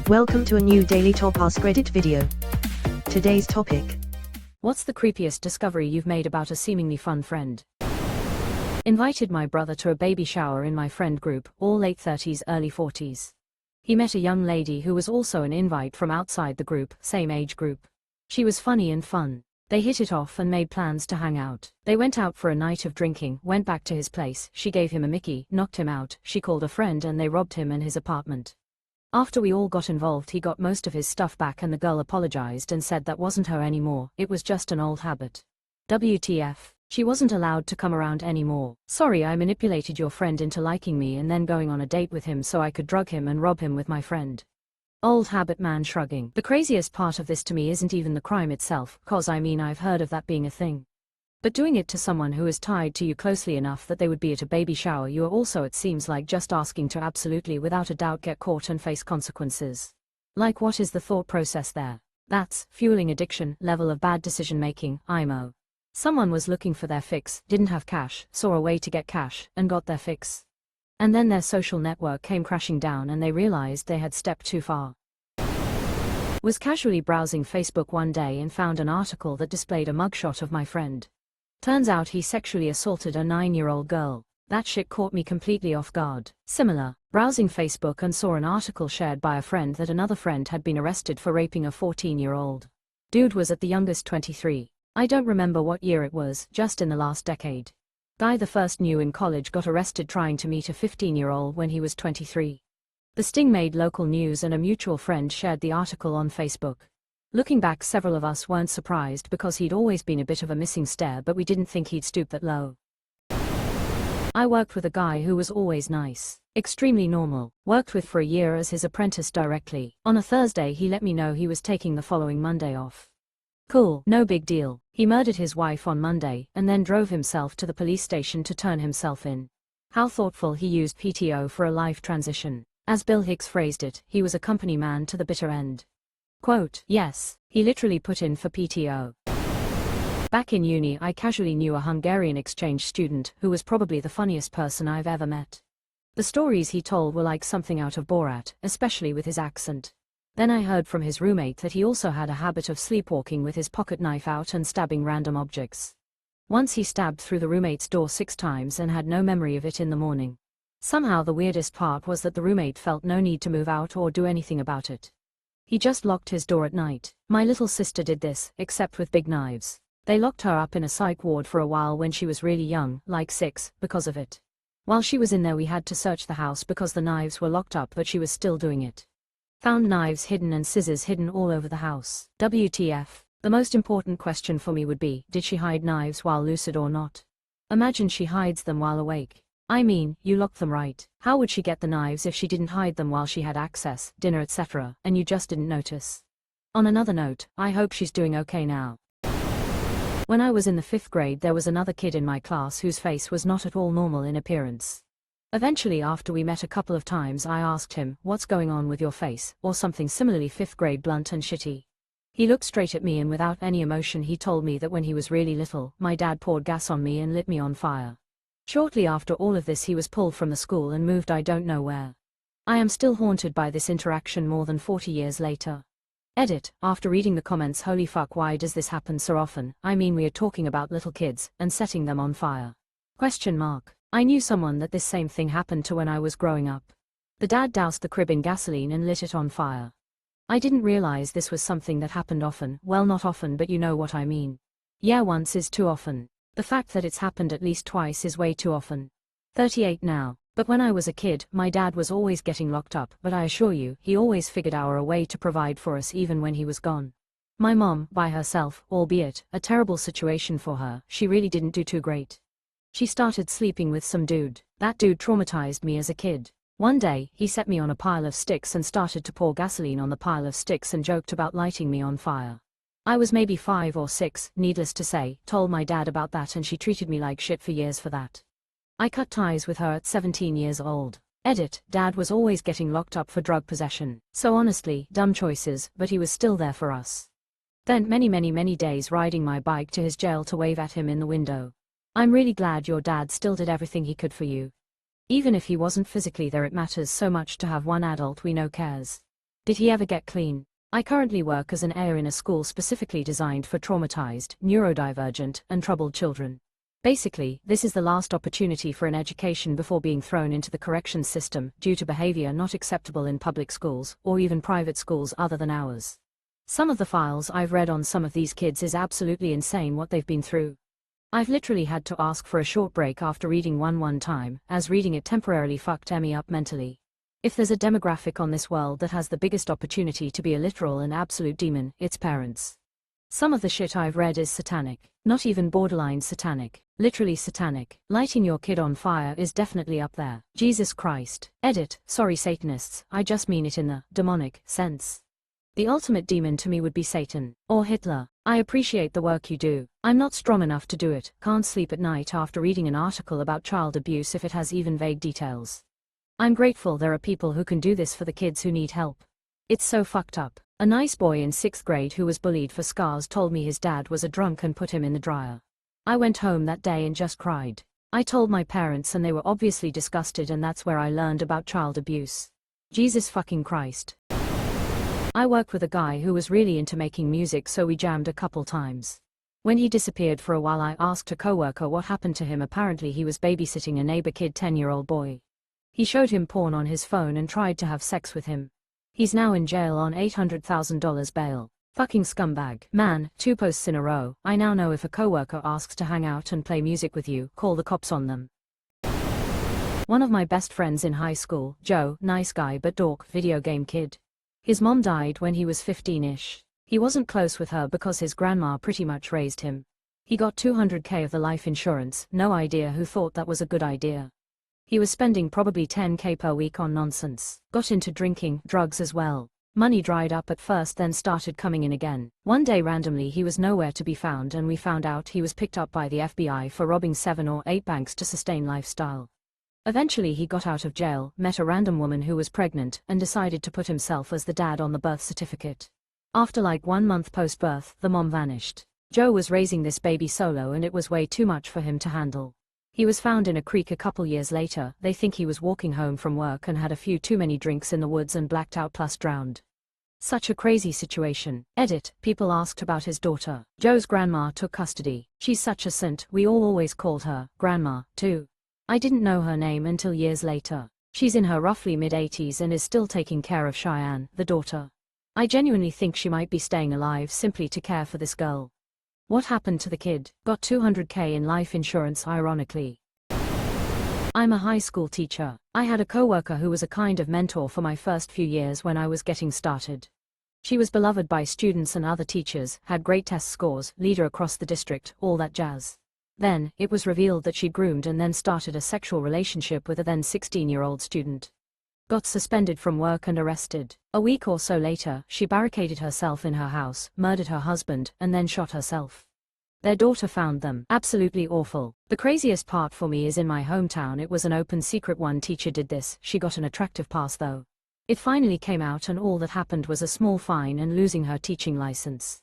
Welcome to a new Daily Top Askreddit video. Today's topic. What's the creepiest discovery you've made about a seemingly fun friend? Invited my brother to a baby shower in my friend group, all late 30s, early 40s. He met a young lady who was also an invite from outside the group, same age group. She was funny and fun. They hit it off and made plans to hang out. They went out for a night of drinking, went back to his place, she gave him a Mickey, knocked him out, she called a friend and they robbed him and his apartment. After we all got involved, he got most of his stuff back and the girl apologized and said that wasn't her anymore, it was just an old habit. WTF. She wasn't allowed to come around anymore. Sorry, I manipulated your friend into liking me and then going on a date with him so I could drug him and rob him with my friend. Old habit man shrugging. The craziest part of this to me isn't even the crime itself, cause I mean I've heard of that being a thing. But doing it to someone who is tied to you closely enough that they would be at a baby shower you are also, it seems like, just asking to absolutely without a doubt get caught and face consequences. Like, what is the thought process there? That's fueling addiction level of bad decision making, IMO. Someone was looking for their fix, didn't have cash, saw a way to get cash, and got their fix. And then their social network came crashing down and they realized they had stepped too far. Was casually browsing Facebook one day and found an article that displayed a mugshot of my friend. Turns out he sexually assaulted a 9-year-old girl. That shit caught me completely off guard. Similar, browsing Facebook and saw an article shared by a friend that another friend had been arrested for raping a 14-year-old. Dude was at the youngest 23. I don't remember what year it was, just in the last decade. Guy the first new in college got arrested trying to meet a 15-year-old when he was 23. The sting made local news and a mutual friend shared the article on Facebook. Looking back, several of us weren't surprised because he'd always been a bit of a missing stare, but we didn't think he'd stoop that low. I worked with a guy who was always nice, extremely normal, worked with for a year as his apprentice directly. On a Thursday he let me know he was taking the following Monday off. Cool, no big deal. He murdered his wife on Monday and then drove himself to the police station to turn himself in. How thoughtful. He used PTO for a life transition. As Bill Hicks phrased it, he was a company man to the bitter end. Quote, yes, he literally put in for PTO. Back in uni I casually knew a Hungarian exchange student who was probably the funniest person I've ever met. The stories he told were like something out of Borat, especially with his accent. Then I heard from his roommate that he also had a habit of sleepwalking with his pocket knife out and stabbing random objects. Once he stabbed through the roommate's door 6 times and had no memory of it in the morning. Somehow the weirdest part was that the roommate felt no need to move out or do anything about it. He just locked his door at night. My little sister did this, except with big knives. They locked her up in a psych ward for a while when she was really young, like 6, because of it. While she was in there we had to search the house because the knives were locked up, but she was still doing it. Found knives hidden and scissors hidden all over the house. WTF. The most important question for me would be, did she hide knives while lucid or not? Imagine she hides them while awake. I mean, you locked them, right? How would she get the knives if she didn't hide them while she had access, dinner, etc., and you just didn't notice? On another note, I hope she's doing okay now. When I was in the 5th grade there was another kid in my class whose face was not at all normal in appearance. Eventually, after we met a couple of times, I asked him, what's going on with your face, or something similarly 5th grade blunt and shitty. He looked straight at me and without any emotion he told me that when he was really little, my dad poured gas on me and lit me on fire. Shortly after all of this he was pulled from the school and moved I don't know where. I am still haunted by this interaction more than 40 years later. Edit, after reading the comments, holy fuck, why does this happen so often? I mean, we are talking about little kids, and setting them on fire. Question mark. I knew someone that this same thing happened to when I was growing up. The dad doused the crib in gasoline and lit it on fire. I didn't realize this was something that happened often, well, not often, but you know what I mean. Yeah, once is too often. The fact that it's happened at least twice is way too often. 38 now. But when I was a kid, my dad was always getting locked up, but I assure you, he always figured out a way to provide for us even when he was gone. My mom, by herself, albeit a terrible situation for her, she really didn't do too great. She started sleeping with some dude. That dude traumatized me as a kid. One day, he set me on a pile of sticks and started to pour gasoline on the pile of sticks and joked about lighting me on fire. I was maybe 5 or 6, needless to say, told my dad about that and she treated me like shit for years for that. I cut ties with her at 17 years old. Edit, dad was always getting locked up for drug possession. So honestly, dumb choices, but he was still there for us. Then many days riding my bike to his jail to wave at him in the window. I'm really glad your dad still did everything he could for you. Even if he wasn't physically there, it matters so much to have one adult we know cares. Did he ever get clean? I currently work as an AIR in a school specifically designed for traumatized, neurodivergent, and troubled children. Basically, this is the last opportunity for an education before being thrown into the corrections system due to behavior not acceptable in public schools or even private schools other than ours. Some of the files I've read on some of these kids is absolutely insane what they've been through. I've literally had to ask for a short break after reading one time, as reading it temporarily fucked me up mentally. If there's a demographic on this world that has the biggest opportunity to be a literal and absolute demon, it's parents. Some of the shit I've read is satanic. Not even borderline satanic. Literally satanic. Lighting your kid on fire is definitely up there. Jesus Christ. Edit, sorry Satanists, I just mean it in the demonic sense. The ultimate demon to me would be Satan. Or Hitler. I appreciate the work you do. I'm not strong enough to do it. Can't sleep at night after reading an article about child abuse if it has even vague details. I'm grateful there are people who can do this for the kids who need help. It's so fucked up. A nice boy in 6th grade who was bullied for scars told me his dad was a drunk and put him in the dryer. I went home that day and just cried. I told my parents and they were obviously disgusted, and that's where I learned about child abuse. Jesus fucking Christ. I work with a guy who was really into making music, so we jammed a couple times. When he disappeared for a while, I asked a coworker what happened to him. Apparently he was babysitting a neighbor kid, 10-year-old boy. He showed him porn on his phone and tried to have sex with him. He's now in jail on $800,000 bail. Fucking scumbag. Man, 2 posts in a row. I now know if a coworker asks to hang out and play music with you, call the cops on them. One of my best friends in high school, Joe, nice guy but dork, video game kid. His mom died when he was 15-ish. He wasn't close with her because his grandma pretty much raised him. He got $200K of the life insurance, no idea who thought that was a good idea. He was spending probably $10K per week on nonsense. Got into drinking, drugs as well. Money dried up at first, then started coming in again. One day randomly he was nowhere to be found, and we found out he was picked up by the FBI for robbing 7 or 8 banks to sustain lifestyle. Eventually he got out of jail, met a random woman who was pregnant, and decided to put himself as the dad on the birth certificate. After like 1 month post-birth, the mom vanished. Joe was raising this baby solo and it was way too much for him to handle. He was found in a creek a couple years later. They think he was walking home from work and had a few too many drinks in the woods and blacked out plus drowned. Such a crazy situation. Edit, people asked about his daughter. Joe's grandma took custody. She's such a saint, we all always called her grandma, too. I didn't know her name until years later. She's in her roughly mid-80s and is still taking care of Cheyenne, the daughter. I genuinely think she might be staying alive simply to care for this girl. What happened to the kid? Got $200K in life insurance, ironically. I'm a high school teacher. I had a coworker who was a kind of mentor for my first few years when I was getting started. She was beloved by students and other teachers, had great test scores, leader across the district, all that jazz. Then, it was revealed that she groomed and then started a sexual relationship with a then 16-year-old student. Got suspended from work and arrested. A week or so later, she barricaded herself in her house, murdered her husband, and then shot herself. Their daughter found them. Absolutely awful. The craziest part for me is in my hometown it was an open secret. One teacher did this. She got an attractive pass though. It finally came out and all that happened was a small fine and losing her teaching license.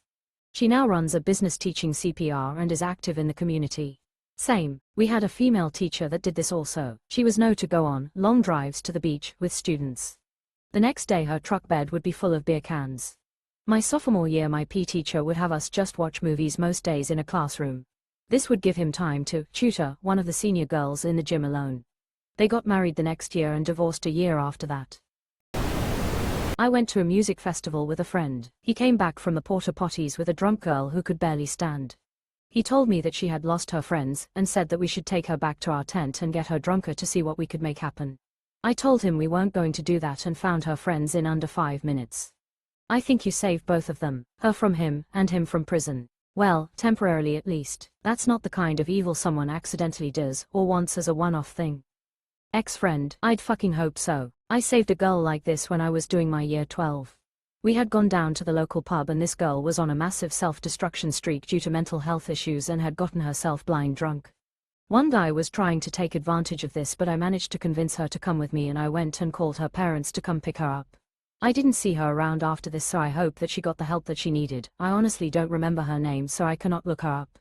She now runs a business teaching CPR and is active in the community. Same. We had a female teacher that did this also. She was known to go on long drives to the beach with students. The next day her truck bed would be full of beer cans. My sophomore year my PE teacher would have us just watch movies most days in a classroom. This would give him time to tutor one of the senior girls in the gym alone. They got married the next year and divorced a year after that. I went to a music festival with a friend. He came back from the porta potties with a drunk girl who could barely stand. He told me that she had lost her friends and said that we should take her back to our tent and get her drunker to see what we could make happen. I told him we weren't going to do that and found her friends in under 5 minutes. I think you saved both of them, her from him and him from prison. Well, temporarily at least. That's not the kind of evil someone accidentally does or wants as a one-off thing. Ex-friend, I'd fucking hope so. I saved a girl like this when I was doing my year 12. We had gone down to the local pub and this girl was on a massive self-destruction streak due to mental health issues and had gotten herself blind drunk. One guy was trying to take advantage of this, but I managed to convince her to come with me and I went and called her parents to come pick her up. I didn't see her around after this, so I hope that she got the help that she needed. I honestly don't remember her name, so I cannot look her up.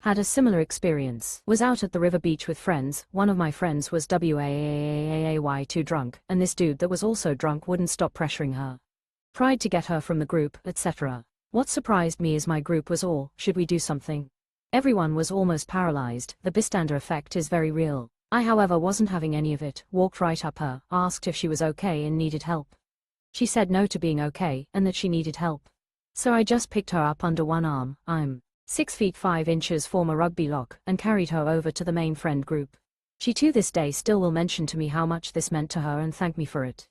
Had a similar experience. Was out at the river beach with friends. One of my friends was way too drunk, and this dude that was also drunk wouldn't stop pressuring her. Tried to get her from the group, etc. What surprised me is my group was all, should we do something? Everyone was almost paralyzed. The bystander effect is very real. I however wasn't having any of it, walked right up her, asked if she was okay and needed help. She said no to being okay, and that she needed help. So I just picked her up under one arm, I'm 6 feet 5 inches former rugby lock, and carried her over to the main friend group. She to this day still will mention to me how much this meant to her and thank me for it.